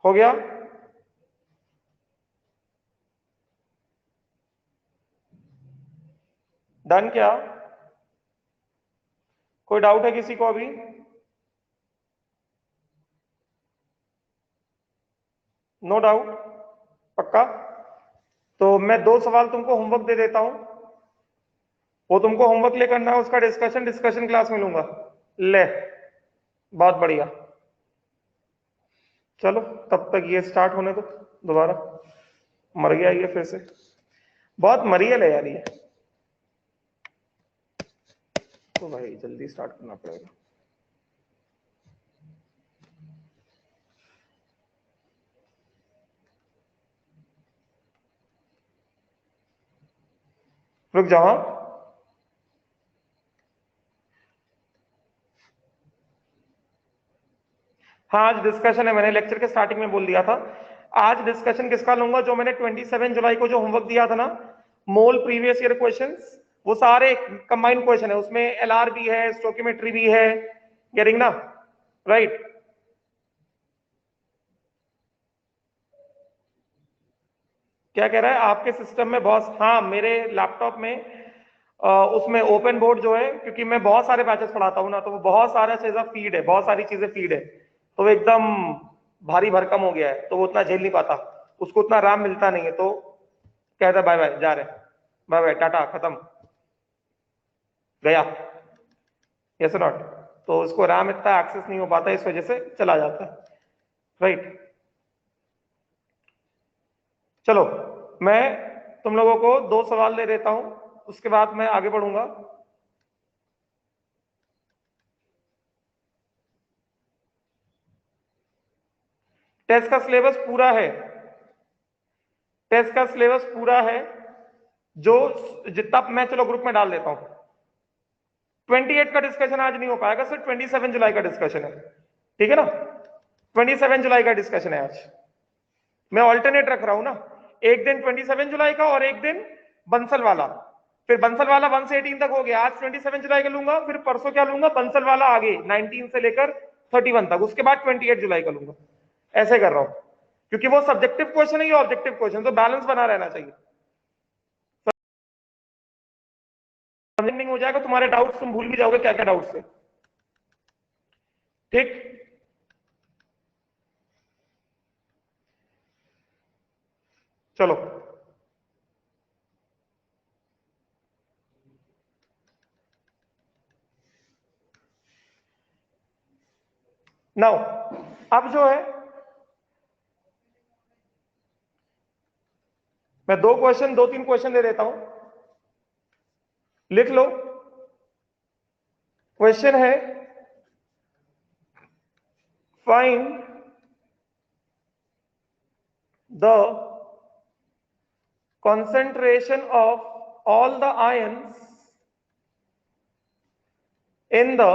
हो गया? डन क्या? कोई डाउट है किसी को अभी? No doubt? पक्का? तो मैं 2 सवाल तुमको होमवर्क दे देता हूं, वो तुमको होमवर्क ले करना है, उसका डिस्कशन क्लास में लूंगा। ले, बहुत बढ़िया। चलो तब तक ये स्टार्ट होने दो। दोबारा मर गया ये फिर से, बहुत मरियल है यार ये, तो भाई जल्दी स्टार्ट करना पड़ेगा। रुक जाओ। हाँ आज डिस्कशन है, मैंने लेक्चर के स्टार्टिंग में बोल दिया था। आज डिस्कशन किसका लूंगा? जो मैंने 27 जुलाई को जो होमवर्क दिया था ना, मोल प्रीवियस ईयर क्वेश्चंस, वो सारे कंबाइंड क्वेश्चन है, उसमें एलआर भी है, स्टोकियोमेट्री भी है, गेटिंग ना? राइट। क्या कह रहा है आपके सिस्टम में बॉस? हाँ मेरे लैपटॉप में उसमें ओपन बोर्ड जो है, क्योंकि मैं बहुत सारे बैचेस पढ़ाता हूँ ना, तो वो बहुत सारा चीजें फीड है, बहुत सारी चीजें फीड है, तो वो एकदम भारी भरकम हो गया है, तो वो उतना झेल नहीं पाता, उसको उतना राम मिलता नहीं है, तो कहता बाय बाय जा रहे, बाय बाय टाटा खत्म, गया, यस नॉट? तो उसको राम इतना एक्सेस नहीं हो पाता, इस वजह से चला जाता है। राइट। चलो मैं तुम लोगों को 2 सवाल दे देता हूं, उसके बाद मैं आगे बढ़ूंगा। टेस्ट का सिलेबस पूरा है, टेस्ट का सिलेबस पूरा है, जो जितना मैं चलो ग्रुप में डाल देता हूं। 28 का डिस्कशन आज नहीं हो पाएगा, सिर्फ 27 जुलाई का डिस्कशन है, ठीक है ना? 27 जुलाई का डिस्कशन है आज, मैं ऑल्टरनेट रख रहा हूं ना, एक दिन 27 जुलाई का और एक दिन बंसल वाला, फिर बंसल वाला 1 से 18 तक हो गया, आज 27 जुलाई का लूंगा, फिर परसों क्या लूंगा? बंसल वाला आगे 19 से लेकर 31 तक, उसके बाद 28 जुलाई का लूंगा, ऐसे कर रहा हूं, क्योंकि वो सब्जेक्टिव क्वेश्चन है, ये ऑब्जेक्टिव क्वेश्चन, तो बैलेंस बना रहना चाहिए। समझ हो जाएगा, तुम्हारे डाउट्स तुम भूल भी जाओगे क्या क्या डाउट्स है, ठीक? चलो नाउ अब जो है, मैं 2 क्वेश्चन दे देता हूं, लिख लो। क्वेश्चन है, find the concentration of all the ions in the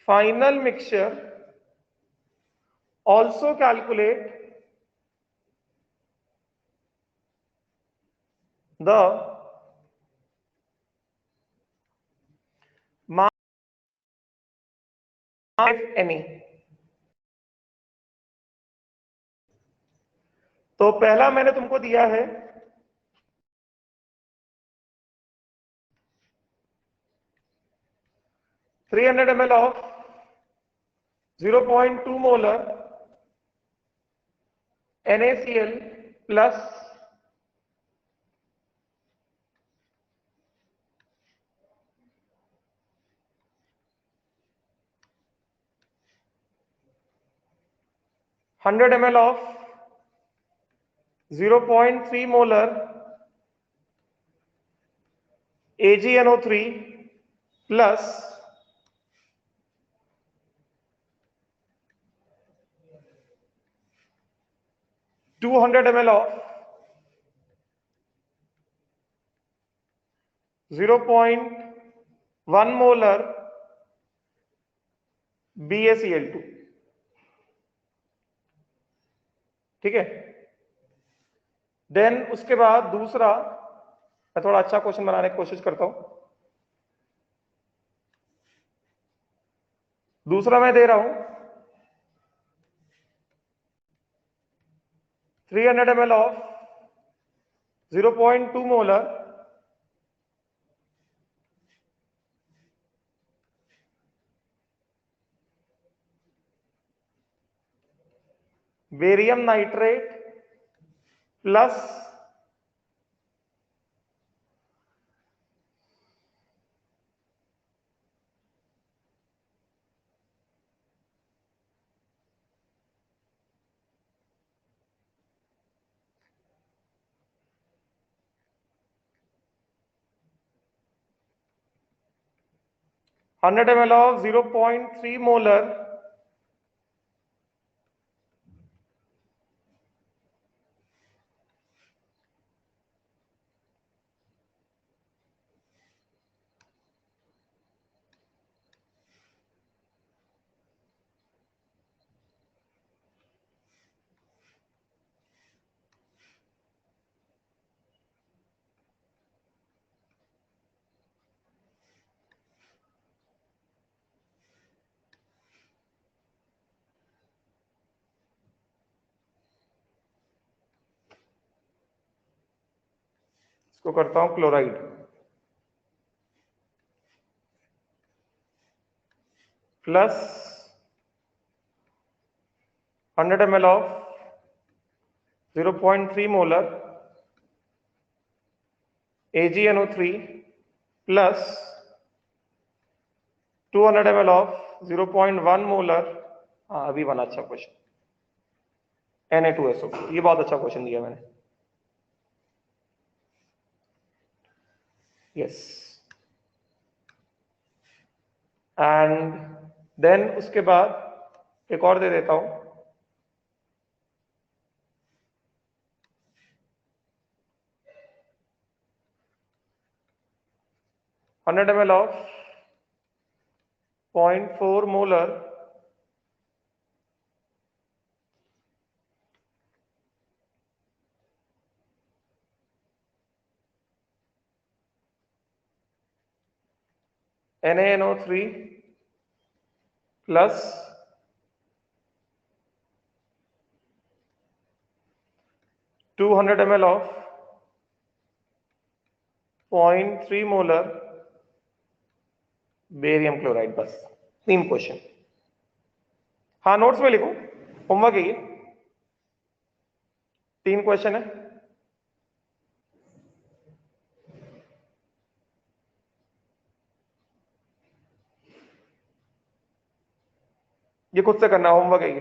final mixture, also calculate the mass if any। तो पहला मैंने तुमको दिया है 300 ml of 0.2 molar NaCl plus 100 ml of 0.3 molar AgNO3 plus 200 ml of 0.1 molar BaCl2। ठीक है। Then उसके बाद दूसरा, मैं थोड़ा अच्छा क्वेश्चन बनाने की कोशिश करता हूं। दूसरा मैं दे रहा हूं 300 ml of 0.2 molar barium nitrate plus 100 ml of 0.3 molar इसको करता हूं chloride plus 100 ml of 0.3 molar AgNO3 plus 200 ml of 0.1 molar, हाँ अभी बना अच्छा क्वेश्चन, Na2SO। ये बहुत अच्छा क्वेश्चन दिया मैंने। यस। एंड देन उसके बाद एक और दे देता हूं 100 ml of 0.4 molar NaNO3 plus 200 ml of 0.3 molar barium chloride. बस 3 क्वेश्चन। हाँ नोट्स में लिखो, होमवर्क है ये, 3 क्वेश्चन है। ये खुद से करना, होमवर्क है ये।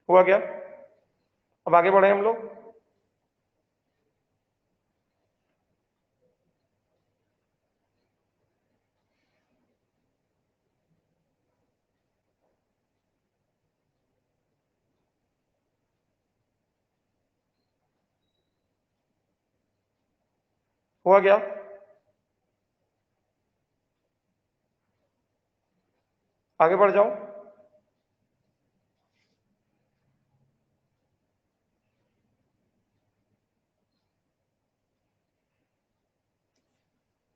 हुआ क्या? अब आगे बढ़े हम लोग। हुआ क्या? आगे बढ़ जाओ।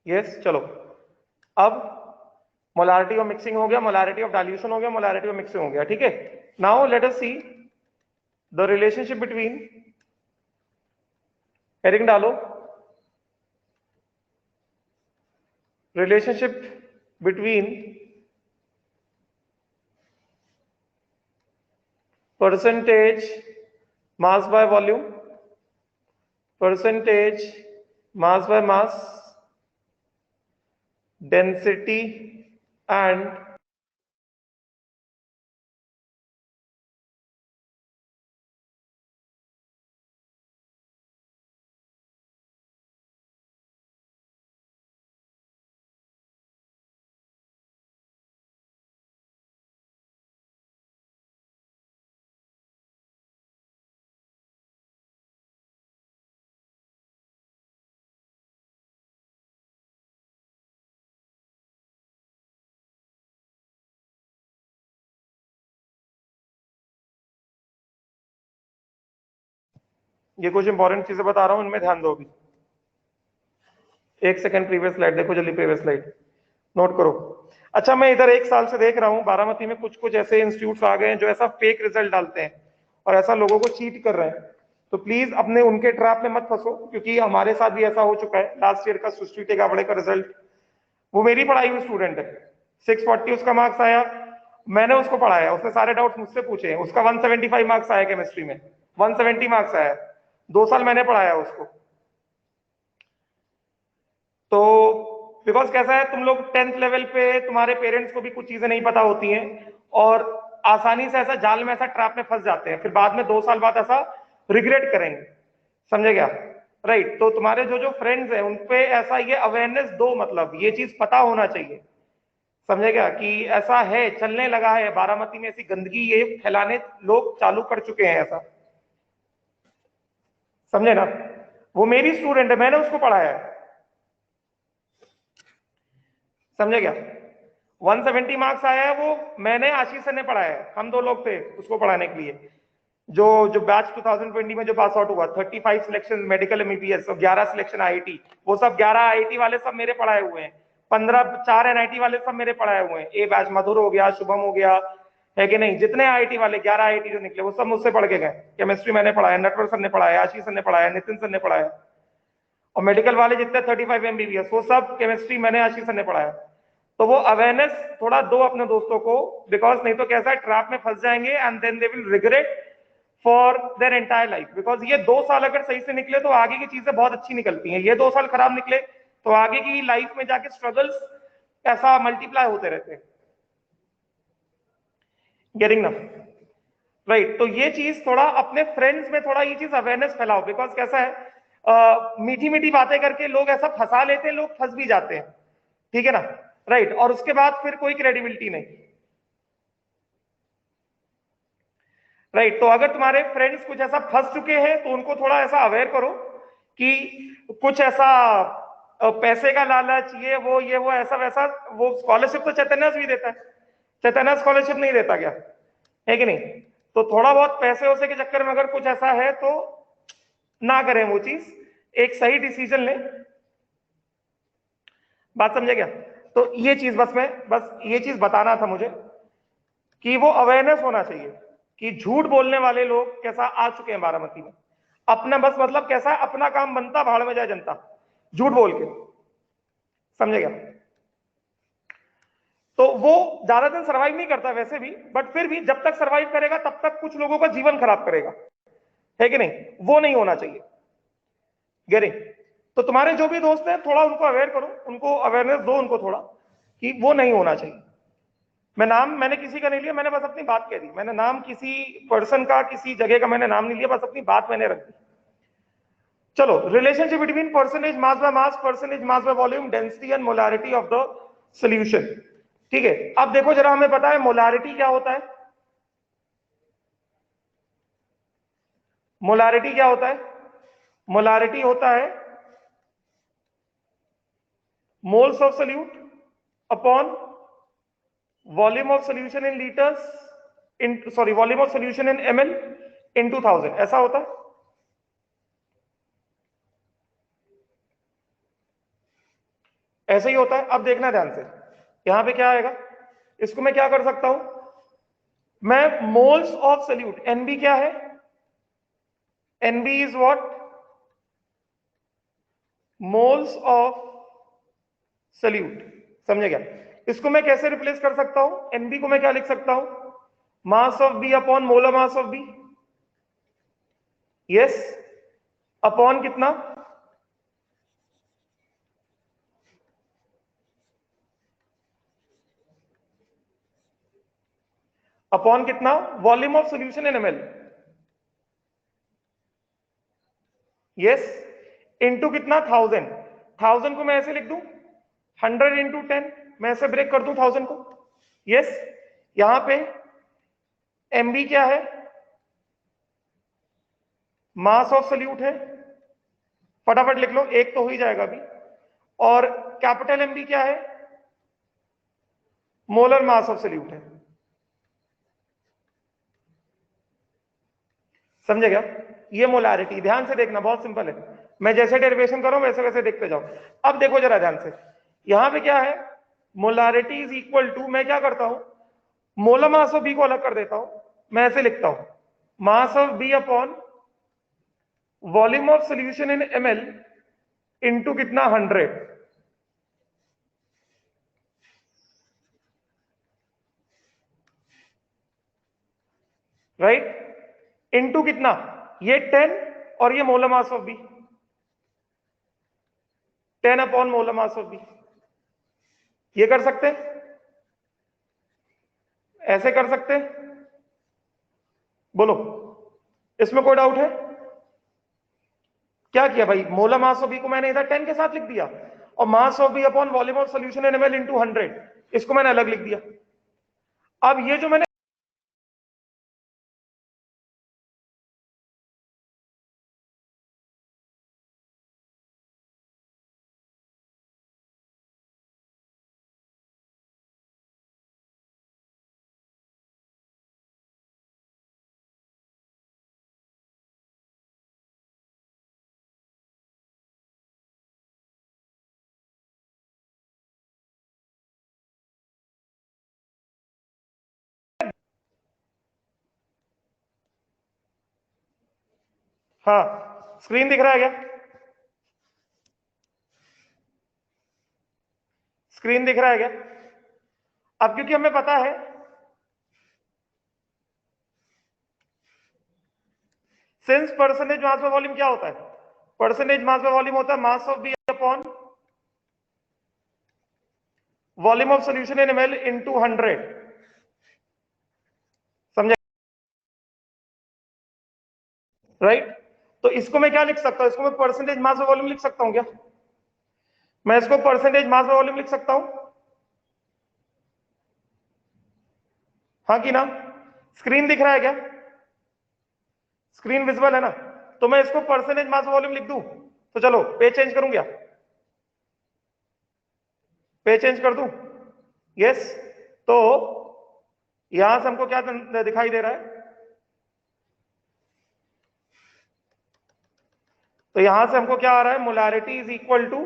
यस चलो। अब मोलारिटी ऑफ मिक्सिंग हो गया, मोलारिटी ऑफ डाइल्यूशन हो गया, मोलारिटी ऑफ मिक्सिंग हो गया। ठीक है। Now let us see the relationship between, heading डालो, relationship between percentage mass by volume, percentage mass by mass, density and ये कुछ इंपॉर्टेंट चीजें बता रहा हूं, इनमें ध्यान दो अभी। एक सेकंड, प्रीवियस स्लाइड देखो जल्दी, प्रीवियस स्लाइड नोट करो। अच्छा, मैं इधर एक साल से देख रहा हूं बारामती में कुछ कुछ ऐसे इंस्टीट्यूट्स आ गए हैं जो ऐसा फेक रिजल्ट डालते हैं और ऐसा लोगों को चीट कर रहे हैं। तो प्लीज अपने उनके ट्रैप में मत फंसो, क्योंकि हमारे साथ भी ऐसा हो चुका है। लास्ट ईयर का सृष्टि टेकाबड़े का रिजल्ट, वो मेरी पढ़ाई हुई स्टूडेंट है, 640 उसका मार्क्स आया, मैंने उसको पढ़ाया, उसने सारे डाउट्स मुझसे पूछे हैं, उसका 175 मार्क्स आया केमिस्ट्री में, 170 मार्क्स आया, 2 साल मैंने पढ़ाया उसको। तो बिकॉज कैसा है, तुम लोग 10th लेवल पे तुम्हारे पेरेंट्स को भी कुछ चीजें नहीं पता होती हैं और आसानी से ऐसा जाल में, ऐसा ट्रैप में फंस जाते हैं, फिर बाद में 2 साल बाद ऐसा रिग्रेट करेंगे। समझे क्या? राइट। तो तुम्हारे जो जो फ्रेंड्स हैं उनपे ऐसा ये अवेयरनेस दो, मतलब ये चीज पता होना चाहिए। समझे क्या कि ऐसा है, चलने लगा है बारामती में, ऐसी गंदगी ये फैलाने लोग चालू कर चुके हैं ऐसा। समझे ना? वो मेरी स्टूडेंट है, मैंने उसको पढ़ाया है। समझे क्या? 170 मार्क्स आया है, वो मैंने, आशीष सर ने पढ़ाया है, हम 2 लोग थे उसको पढ़ाने के लिए। जो जो बैच 2020 में जो पास आउट हुआ, 35 सिलेक्शन मेडिकल एमबीबीएस और 11 सिलेक्शन आईआईटी, वो सब 11 आईआईटी वाले सब मेरे पढ़ाए हुए हैं, 4 एनआईटी वाले सब मेरे पढ़ाए हुए हैं। ए बैच मधुर हो गया, शुभम हो गया, है कि नहीं? जितने आईआईटी वाले 11 आईआईटी जो निकले वो सब मुझसे पढ़ के गए। केमिस्ट्री मैंने पढ़ाया, नटवर सर ने पढ़ाया, आशीष सर ने पढ़ाया, नितिन सर ने पढ़ाया, और मेडिकल वाले जितने 35 एमबीबीएस वो सब केमिस्ट्री मैंने, आशीष सर ने पढ़ाया। तो वो अवेयरनेस थोड़ा दो अपने दोस्तों को, बिकॉज नहीं तो कैसा है, ट्रैप में फंस जाएंगे and then they will regret for their entire life. Because ये 2 साल अगर सही से निकले तो आगे की चीजें बहुत अच्छी निकलती हैं, ये 2 साल खराब निकले तो आगे की लाइफ में जाके स्ट्रगल्स ऐसा मल्टीप्लाई होते रहते हैं। गेटिंग ना? राइट। तो ये चीज थोड़ा अपने फ्रेंड्स में थोड़ा ये चीज अवेयरनेस फैलाओ, बिकॉज कैसा है, मीठी मीठी बातें करके लोग ऐसा फंसा लेते हैं, लोग फंस भी जाते हैं। ठीक है ना? राइट। और उसके बाद फिर कोई क्रेडिबिलिटी नहीं। राइट। तो अगर तुम्हारे फ्रेंड्स कुछ ऐसा फंस चुके हैं तो उनको थोड़ा ऐसा अवेयर करो कि कुछ ऐसा पैसे का लालच, ये वो ऐसा वैसा, वो स्कॉलरशिप तो चैतन्य भी देता है, चैतन्य स्कॉलरशिप नहीं देता क्या? है कि नहीं? तो थोड़ा बहुत पैसे वैसे के चक्कर में अगर कुछ ऐसा है तो ना करें वो चीज, एक सही डिसीजन लें। बात समझे क्या? तो ये चीज बस ये चीज बताना था मुझे कि वो अवेयरनेस होना चाहिए कि झूठ बोलने वाले लोग कैसा आ चुके हैं बारामती में। अपना बस मतलब कैसा है, अपना काम बनता, भाड़ में जाए जनता, झूठ बोल के। समझे क्या? तो वो ज्यादा दिन सर्वाइव नहीं करता वैसे भी, बट फिर भी जब तक सर्वाइव करेगा तब तक कुछ लोगों का जीवन खराब करेगा, है कि नहीं? वो नहीं होना चाहिए। गेरिंग? तो तुम्हारे जो भी दोस्त हैं थोड़ा उनको अवेयर करो, उनको अवेयरनेस दो उनको थोड़ा कि वो नहीं होना चाहिए। मैंने किसी का नहीं लिया, मैंने बस अपनी बात कह दी, मैंने नाम किसी पर्सन का, किसी जगह का मैंने नाम नहीं लिया, बस अपनी बात मैंने रख दी। चलो, relationship between percentage mass percentage mass by volume, density and molarity of the solution. ठीक है, अब देखो जरा, हमें पता है मोलारिटी क्या होता है। मोलारिटी क्या होता है? मोलारिटी होता है moles of solute upon volume of solution in litres, in sorry volume of solution in ml इन 2000, ऐसा होता है। ऐसे ही होता है। अब देखना ध्यान से, यहां पे क्या आएगा, इसको मैं क्या कर सकता हूं, मैं मोल्स ऑफ सोल्यूट, एनबी क्या है, NB is what? Moles of solute. समझे क्या? इसको मैं कैसे रिप्लेस कर सकता हूं? NB को मैं क्या लिख सकता हूं? Mass of B upon molar mass of B. Yes, upon कितना? अपॉन कितना? Volume of solution in ml। Yes, into कितना? 1000। 1000 को मैं ऐसे लिख दूं, 100 इंटू 10। मैं ऐसे ब्रेक कर दूं 1000 को। यस, यहां पे एमबी क्या है? मास ऑफ सल्यूट है। फटाफट लिख लो, एक तो हो ही जाएगा अभी। और कैपिटल एमबी क्या है? मोलर मास ऑफ सल्यूट है। समझे क्या? ये मोलारिटी, ध्यान से देखना, बहुत सिंपल है। मैं जैसे डेरिवेशन कर रहा हूं वैसे वैसे देखते जाओ। अब देखो जरा ध्यान से, यहां पे क्या है? मोलारिटी इज इक्वल टू, मैं क्या करता हूं, मोलर मास ऑफ बी को अलग कर देता हूं। मैं ऐसे लिखता हूं, mass of B upon volume of solution in ml into कितना? 100। राइट, इंटू कितना? ये 10 और ये molar mass of B, 10 upon molar mass of B. ये कर सकते हैं, ऐसे कर सकते हैं। बोलो, इसमें कोई डाउट है? क्या किया भाई, मोलर मास ऑफ बी को मैंने इधर 10 के साथ लिख दिया, और mass of B upon volume of solution in ml into 100, इसको मैंने अलग लिख दिया। अब ये जो मैंने हाँ, स्क्रीन दिख रहा है क्या? स्क्रीन दिख रहा है क्या? अब क्योंकि हमें पता है since percentage mass by volume क्या होता है? परसेंटेज मास बाय वॉल्यूम होता है mass of B upon volume of solution in ml into 100। समझे? राइट, तो इसको मैं क्या लिख सकता हूं? इसको मैं परसेंटेज मास बाय वॉल्यूम लिख सकता हूं क्या? मैं इसको परसेंटेज मास बाय वॉल्यूम लिख सकता हूं, हाँ कि ना? स्क्रीन दिख रहा है क्या? स्क्रीन विजिबल है ना? तो मैं इसको परसेंटेज मास वॉल्यूम लिख दूं, तो चलो पे चेंज करूं क्या? पे चेंज कर दूं? यस, तो यहां से हमको क्या दिखाई दे रहा है? तो यहां से हमको क्या आ रहा है? Molarity is equal to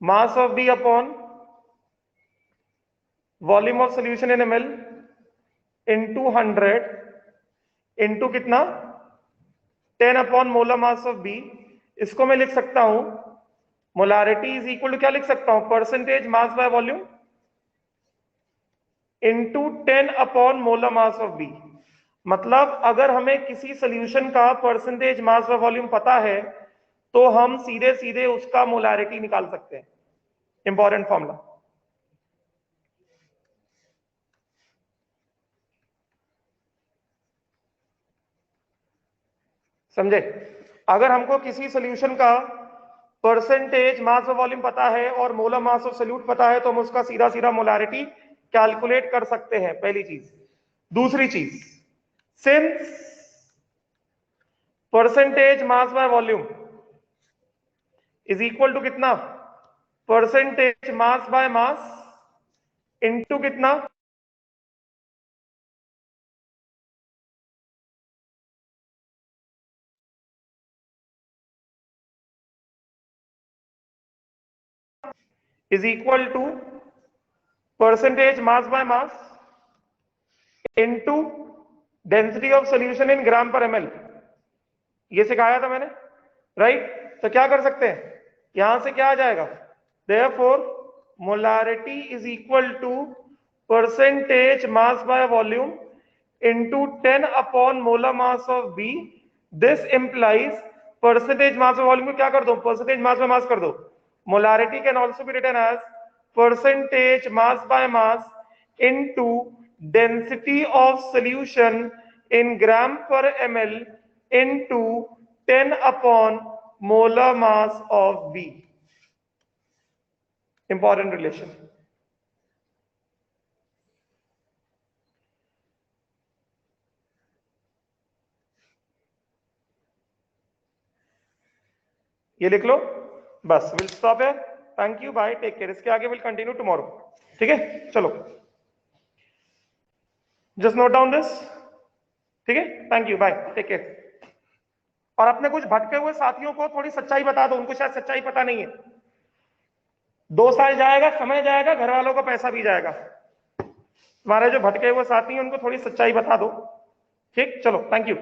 mass of B upon volume of solution in ml into 100 into कितना? 10 upon molar mass of B. इसको मैं लिख सकता हूं, मोलारिटी इज इक्वल टू क्या लिख सकता हूं? Percentage mass by volume into 10 upon molar mass of B. मतलब अगर हमें किसी सोल्यूशन का परसेंटेज मास बाय वॉल्यूम पता है तो हम सीधे सीधे उसका मोलारिटी निकाल सकते हैं। इंपॉर्टेंट फॉर्मूला, समझे? अगर हमको किसी सोल्यूशन का परसेंटेज मास ऑफ वॉल्यूम पता है और मोलर मास ऑफ सॉल्यूट पता है तो हम उसका सीधा सीधा मोलारिटी कैलकुलेट कर सकते हैं, पहली चीज। दूसरी चीज, since percentage mass by volume is equal to कितना? Percentage mass by mass into कितना? Is equal to percentage mass by mass into density of solution in gram per ml, ये सिखाया था मैंने, राइट। तो क्या कर सकते हैं, यहां से क्या आ जाएगा, therefore molarity is equal to percentage mass by volume into 10 upon molar mass of B. This implies percentage mass by volume को क्या कर दो, परसेंटेज मास बाय मास कर दो। Molarity can also be written as percentage mass by mass into density of solution in gram per ml into 10 upon molar mass of B. Important relation. ये लिख लो बस। विल स्टॉप है, thank you, bye, take care. इसके आगे will continue tomorrow, ठीक है, चलो जस्ट नोट डाउन दिस, ठीक है, thank you, bye, take care. और अपने कुछ भटके हुए साथियों को थोड़ी सच्चाई बता दो, उनको शायद सच्चाई पता नहीं है। 2 साल जाएगा, समय जाएगा, घर वालों का पैसा भी जाएगा। तुम्हारे जो भटके हुए साथी हैं उनको थोड़ी सच्चाई बता दो, ठीक, चलो, थैंक यू।